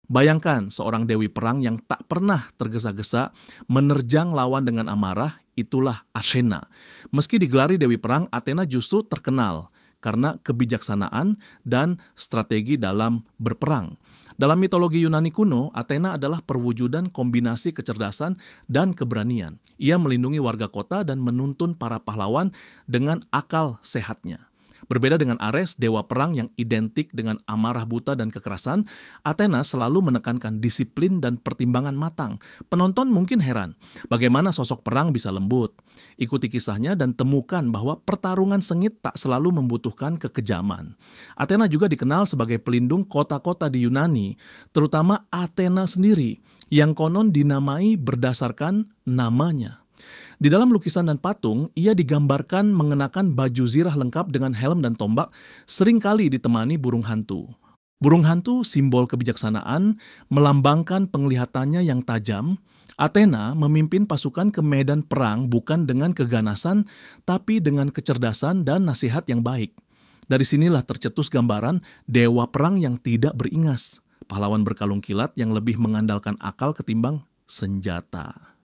Bayangkan seorang dewi perang yang tak pernah tergesa-gesa menerjang lawan dengan amarah, itulah Athena. Meski digelari dewi perang, Athena justru terkenal karena kebijaksanaan dan strategi dalam berperang. Dalam mitologi Yunani kuno, Athena adalah perwujudan kombinasi kecerdasan dan keberanian. Ia melindungi warga kota dan menuntun para pahlawan dengan akal sehatnya. Berbeda dengan Ares, dewa perang yang identik dengan amarah buta dan kekerasan, Athena selalu menekankan disiplin dan pertimbangan matang. Penonton mungkin heran, bagaimana sosok perang bisa lembut? Ikuti kisahnya dan temukan bahwa pertarungan sengit tak selalu membutuhkan kekejaman. Athena juga dikenal sebagai pelindung kota-kota di Yunani, terutama Athena sendiri, yang konon dinamai berdasarkan namanya. Di dalam lukisan dan patung, ia digambarkan mengenakan baju zirah lengkap dengan helm dan tombak, seringkali ditemani burung hantu. Burung hantu simbol kebijaksanaan, melambangkan penglihatannya yang tajam. Athena memimpin pasukan ke medan perang bukan dengan keganasan, tapi dengan kecerdasan dan nasihat yang baik. Dari sinilah tercetus gambaran dewa perang yang tidak beringas, pahlawan berkalung kilat yang lebih mengandalkan akal ketimbang senjata.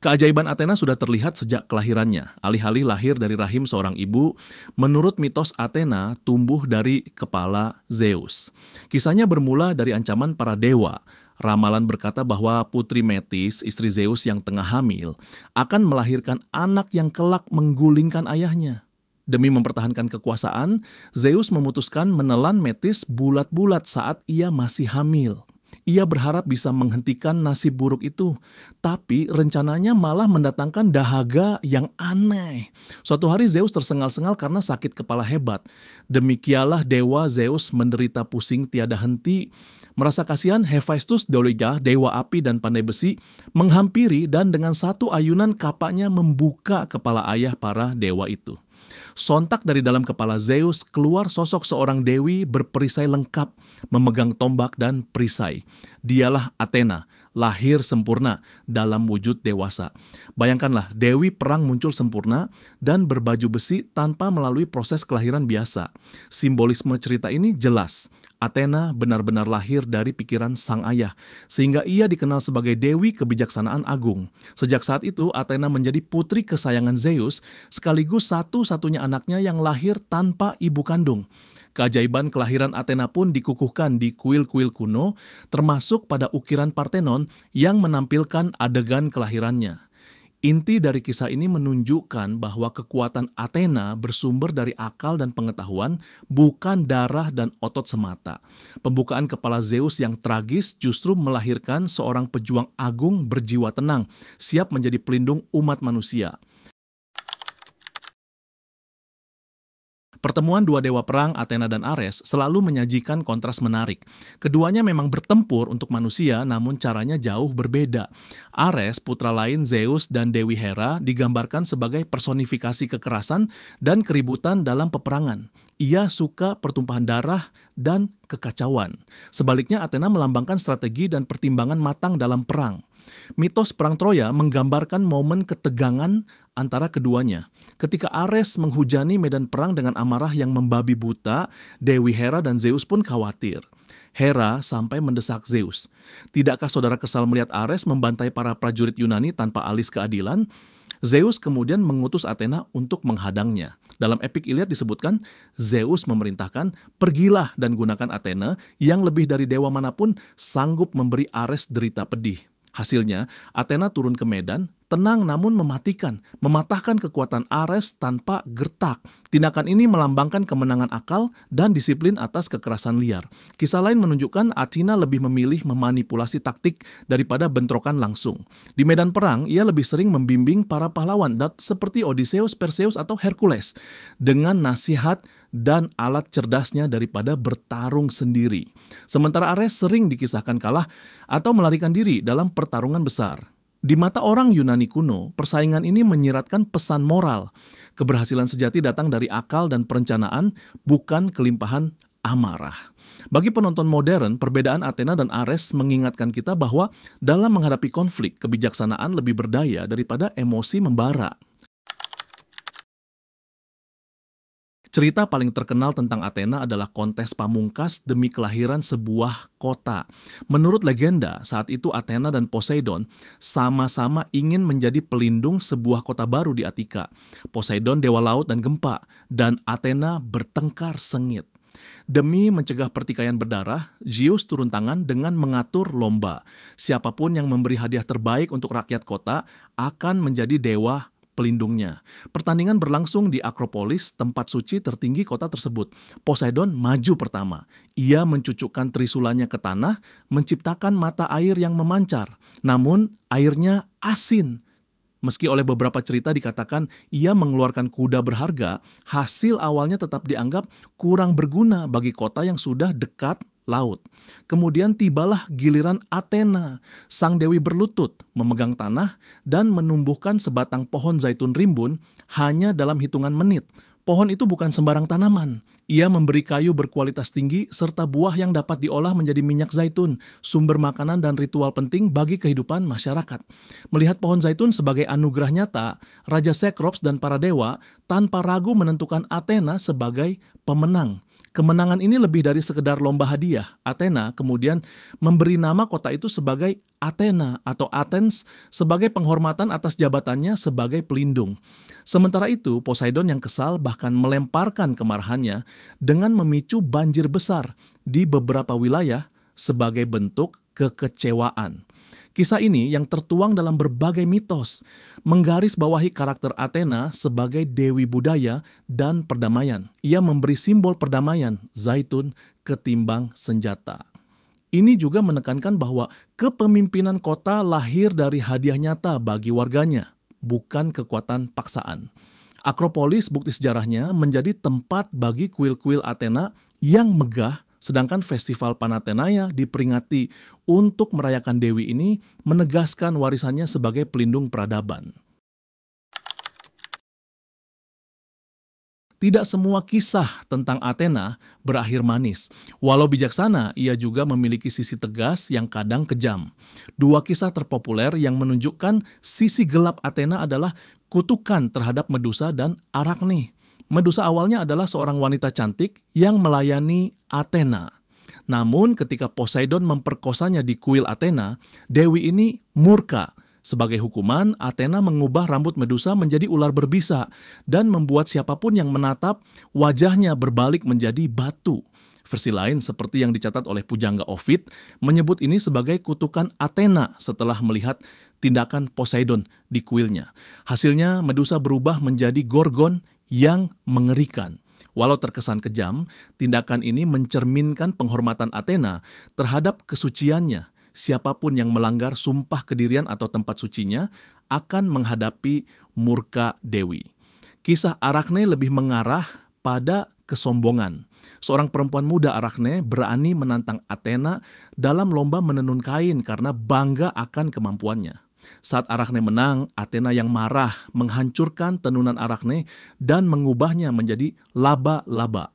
Keajaiban Athena sudah terlihat sejak kelahirannya. Alih-alih lahir dari rahim seorang ibu, menurut mitos Athena tumbuh dari kepala Zeus. Kisahnya bermula dari ancaman para dewa. Ramalan berkata bahwa putri Metis, istri Zeus yang tengah hamil, akan melahirkan anak yang kelak menggulingkan ayahnya. Demi mempertahankan kekuasaan, Zeus memutuskan menelan Metis bulat-bulat saat ia masih hamil. Ia berharap bisa menghentikan nasib buruk itu, tapi rencananya malah mendatangkan dahaga yang aneh. Suatu hari Zeus tersengal-sengal karena sakit kepala hebat. Demikianlah dewa Zeus menderita pusing tiada henti. Merasa kasihan, Hephaestus Doliga, dewa api dan pandai besi, menghampiri dan dengan satu ayunan kapaknya membuka kepala ayah para dewa itu. Sontak dari dalam kepala Zeus keluar sosok seorang dewi berperisai lengkap, memegang tombak dan perisai. Dialah Athena, lahir sempurna dalam wujud dewasa. Bayangkanlah, dewi perang muncul sempurna dan berbaju besi tanpa melalui proses kelahiran biasa. Simbolisme cerita ini jelas. Athena benar-benar lahir dari pikiran sang ayah, sehingga ia dikenal sebagai dewi kebijaksanaan agung. Sejak saat itu, Athena menjadi putri kesayangan Zeus, sekaligus satu-satunya anaknya yang lahir tanpa ibu kandung. Keajaiban kelahiran Athena pun dikukuhkan di kuil-kuil kuno, termasuk pada ukiran Parthenon yang menampilkan adegan kelahirannya. Inti dari kisah ini menunjukkan bahwa kekuatan Athena bersumber dari akal dan pengetahuan, bukan darah dan otot semata. Pembukaan kepala Zeus yang tragis justru melahirkan seorang pejuang agung berjiwa tenang, siap menjadi pelindung umat manusia. Pertemuan dua dewa perang, Athena dan Ares, selalu menyajikan kontras menarik. Keduanya memang bertempur untuk manusia, namun caranya jauh berbeda. Ares, putra lain Zeus dan Dewi Hera, digambarkan sebagai personifikasi kekerasan dan keributan dalam peperangan. Ia suka pertumpahan darah dan kekacauan. Sebaliknya, Athena melambangkan strategi dan pertimbangan matang dalam perang. Mitos perang Troya menggambarkan momen ketegangan antara keduanya. Ketika Ares menghujani medan perang dengan amarah yang membabi buta, Dewi Hera dan Zeus pun khawatir. Hera sampai mendesak Zeus. Tidakkah saudara kesal melihat Ares membantai para prajurit Yunani tanpa alis keadilan? Zeus kemudian mengutus Athena untuk menghadangnya. Dalam epik Iliad disebutkan, Zeus memerintahkan, pergilah dan gunakan Athena yang lebih dari dewa manapun sanggup memberi Ares derita pedih. Hasilnya, Athena turun ke medan, tenang namun mematikan, mematahkan kekuatan Ares tanpa gertak. Tindakan ini melambangkan kemenangan akal dan disiplin atas kekerasan liar. Kisah lain menunjukkan Athena lebih memilih memanipulasi taktik daripada bentrokan langsung. Di medan perang, ia lebih sering membimbing para pahlawan seperti Odysseus, Perseus, atau Hercules dengan nasihat dan alat cerdasnya daripada bertarung sendiri. Sementara Ares sering dikisahkan kalah atau melarikan diri dalam pertarungan besar. Di mata orang Yunani kuno, persaingan ini menyiratkan pesan moral. Keberhasilan sejati datang dari akal dan perencanaan, bukan kelimpahan amarah. Bagi penonton modern, perbedaan Athena dan Ares mengingatkan kita bahwa dalam menghadapi konflik, kebijaksanaan lebih berdaya daripada emosi membara. Cerita paling terkenal tentang Athena adalah kontes pamungkas demi kelahiran sebuah kota. Menurut legenda, saat itu Athena dan Poseidon sama-sama ingin menjadi pelindung sebuah kota baru di Attika. Poseidon dewa laut dan gempa, dan Athena bertengkar sengit. Demi mencegah pertikaian berdarah, Zeus turun tangan dengan mengatur lomba. Siapapun yang memberi hadiah terbaik untuk rakyat kota akan menjadi dewa pelindungnya. Pertandingan berlangsung di Akropolis, tempat suci tertinggi kota tersebut. Poseidon maju pertama. Ia mencucukkan trisulanya ke tanah, menciptakan mata air yang memancar. Namun, airnya asin. Meski oleh beberapa cerita dikatakan ia mengeluarkan kuda berharga, hasil awalnya tetap dianggap kurang berguna bagi kota yang sudah dekat laut. Kemudian tibalah giliran Athena, sang dewi berlutut, memegang tanah dan menumbuhkan sebatang pohon zaitun rimbun hanya dalam hitungan menit. Pohon itu bukan sembarang tanaman. Ia memberi kayu berkualitas tinggi serta buah yang dapat diolah menjadi minyak zaitun, sumber makanan dan ritual penting bagi kehidupan masyarakat. Melihat pohon zaitun sebagai anugerah nyata, Raja Cecrops dan para dewa tanpa ragu menentukan Athena sebagai pemenang. Kemenangan ini lebih dari sekedar lomba hadiah. Athena kemudian memberi nama kota itu sebagai Athena atau Athens sebagai penghormatan atas jabatannya sebagai pelindung. Sementara itu, Poseidon yang kesal bahkan melemparkan kemarahannya dengan memicu banjir besar di beberapa wilayah sebagai bentuk kekecewaan. Kisah ini yang tertuang dalam berbagai mitos menggarisbawahi karakter Athena sebagai dewi budaya dan perdamaian. Ia memberi simbol perdamaian, zaitun, ketimbang senjata. Ini juga menekankan bahwa kepemimpinan kota lahir dari hadiah nyata bagi warganya, bukan kekuatan paksaan. Akropolis, bukti sejarahnya, menjadi tempat bagi kuil-kuil Athena yang megah. Sedangkan festival Panathenaia diperingati untuk merayakan dewi ini menegaskan warisannya sebagai pelindung peradaban. Tidak semua kisah tentang Athena berakhir manis. Walau bijaksana, ia juga memiliki sisi tegas yang kadang kejam. Dua kisah terpopuler yang menunjukkan sisi gelap Athena adalah kutukan terhadap Medusa dan Arachne. Medusa awalnya adalah seorang wanita cantik yang melayani Athena. Namun ketika Poseidon memperkosanya di kuil Athena, dewi ini murka. Sebagai hukuman, Athena mengubah rambut Medusa menjadi ular berbisa dan membuat siapapun yang menatap wajahnya berbalik menjadi batu. Versi lain, seperti yang dicatat oleh pujangga Ovid, menyebut ini sebagai kutukan Athena setelah melihat tindakan Poseidon di kuilnya. Hasilnya, Medusa berubah menjadi Gorgon yang mengerikan. Walau terkesan kejam, tindakan ini mencerminkan penghormatan Athena terhadap kesuciannya. Siapapun yang melanggar sumpah kedirian atau tempat sucinya akan menghadapi murka dewi. Kisah Arachne lebih mengarah pada kesombongan. Seorang perempuan muda Arachne berani menantang Athena dalam lomba menenun kain karena bangga akan kemampuannya. Saat Arachne menang, Athena yang marah menghancurkan tenunan Arachne dan mengubahnya menjadi laba-laba.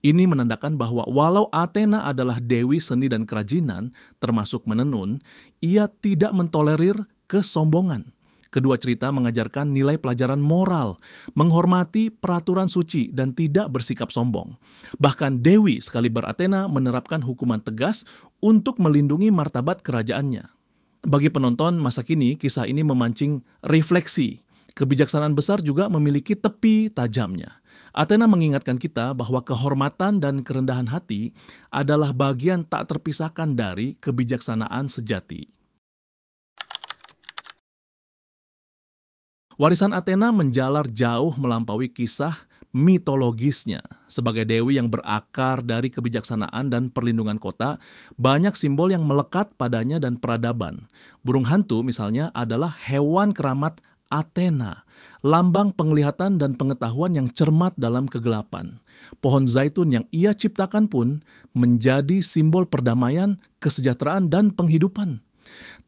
Ini menandakan bahwa walau Athena adalah dewi seni dan kerajinan, termasuk menenun, ia tidak mentolerir kesombongan. Kedua cerita mengajarkan nilai pelajaran moral, menghormati peraturan suci, dan tidak bersikap sombong. Bahkan Dewi sekaliber Athena menerapkan hukuman tegas untuk melindungi martabat kerajaannya. Bagi penonton masa kini, kisah ini memancing refleksi. Kebijaksanaan besar juga memiliki tepi tajamnya. Athena mengingatkan kita bahwa kehormatan dan kerendahan hati adalah bagian tak terpisahkan dari kebijaksanaan sejati. Warisan Athena menjalar jauh melampaui kisah mitologisnya. Sebagai dewi yang berakar dari kebijaksanaan dan perlindungan kota, banyak simbol yang melekat padanya dan peradaban. Burung hantu misalnya adalah hewan keramat Athena, lambang penglihatan dan pengetahuan yang cermat dalam kegelapan. Pohon zaitun yang ia ciptakan pun menjadi simbol perdamaian, kesejahteraan, dan penghidupan.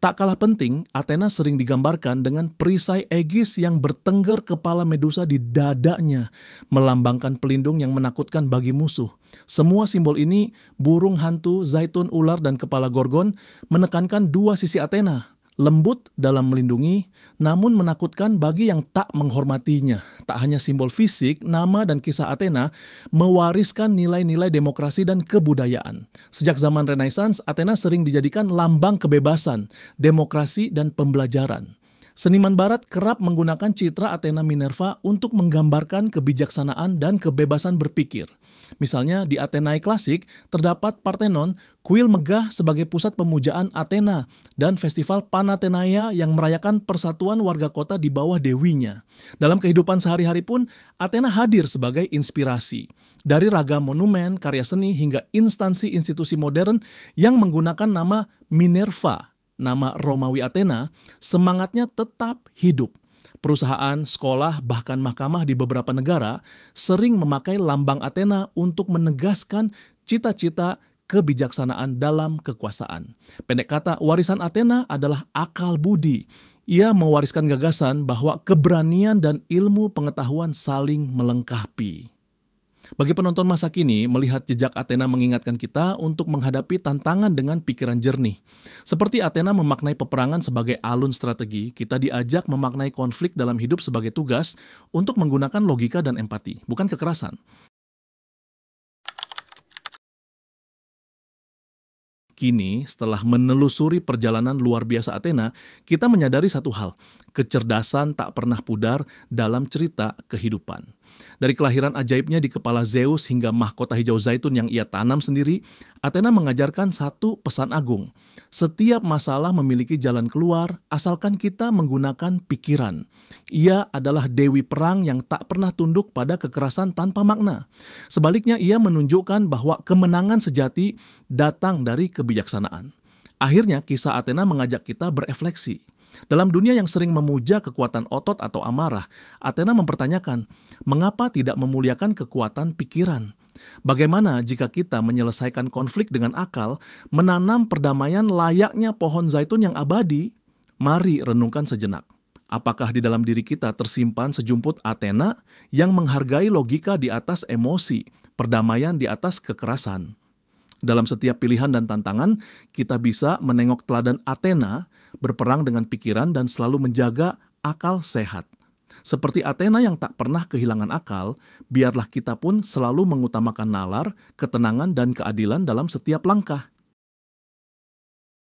Tak kalah penting, Athena sering digambarkan dengan perisai Aegis yang bertengger kepala Medusa di dadanya, melambangkan pelindung yang menakutkan bagi musuh. Semua simbol ini, burung hantu, zaitun, ular, dan kepala Gorgon, menekankan dua sisi Athena, lembut dalam melindungi, namun menakutkan bagi yang tak menghormatinya. Tak hanya simbol fisik, nama dan kisah Athena mewariskan nilai-nilai demokrasi dan kebudayaan. Sejak zaman Renaissance, Athena sering dijadikan lambang kebebasan, demokrasi, dan pembelajaran. Seniman barat kerap menggunakan citra Athena Minerva untuk menggambarkan kebijaksanaan dan kebebasan berpikir. Misalnya di Athenae klasik terdapat Parthenon, kuil megah sebagai pusat pemujaan Athena, dan festival Panathenaia yang merayakan persatuan warga kota di bawah dewinya. Dalam kehidupan sehari-hari pun, Athena hadir sebagai inspirasi. Dari ragam monumen, karya seni, hingga instansi institusi modern yang menggunakan nama Minerva, nama Romawi Athena, semangatnya tetap hidup. Perusahaan, sekolah, bahkan mahkamah di beberapa negara sering memakai lambang Athena untuk menegaskan cita-cita kebijaksanaan dalam kekuasaan. Pendek kata, warisan Athena adalah akal budi. Ia mewariskan gagasan bahwa keberanian dan ilmu pengetahuan saling melengkapi. Bagi penonton masa kini, melihat jejak Athena mengingatkan kita untuk menghadapi tantangan dengan pikiran jernih. Seperti Athena memaknai peperangan sebagai alun strategi, kita diajak memaknai konflik dalam hidup sebagai tugas untuk menggunakan logika dan empati, bukan kekerasan. Kini, setelah menelusuri perjalanan luar biasa Athena, kita menyadari satu hal, kecerdasan tak pernah pudar dalam cerita kehidupan. Dari kelahiran ajaibnya di kepala Zeus hingga mahkota hijau zaitun yang ia tanam sendiri, Athena mengajarkan satu pesan agung. Setiap masalah memiliki jalan keluar, asalkan kita menggunakan pikiran. Ia adalah dewi perang yang tak pernah tunduk pada kekerasan tanpa makna. Sebaliknya, ia menunjukkan bahwa kemenangan sejati datang dari kebijaksanaan. Akhirnya, kisah Athena mengajak kita berefleksi. Dalam dunia yang sering memuja kekuatan otot atau amarah, Athena mempertanyakan, mengapa tidak memuliakan kekuatan pikiran? Bagaimana jika kita menyelesaikan konflik dengan akal, menanam perdamaian layaknya pohon zaitun yang abadi? Mari renungkan sejenak. Apakah di dalam diri kita tersimpan sejumput Athena yang menghargai logika di atas emosi, perdamaian di atas kekerasan? Dalam setiap pilihan dan tantangan, kita bisa menengok teladan Athena, berperang dengan pikiran dan selalu menjaga akal sehat. Seperti Athena yang tak pernah kehilangan akal, biarlah kita pun selalu mengutamakan nalar, ketenangan, dan keadilan dalam setiap langkah.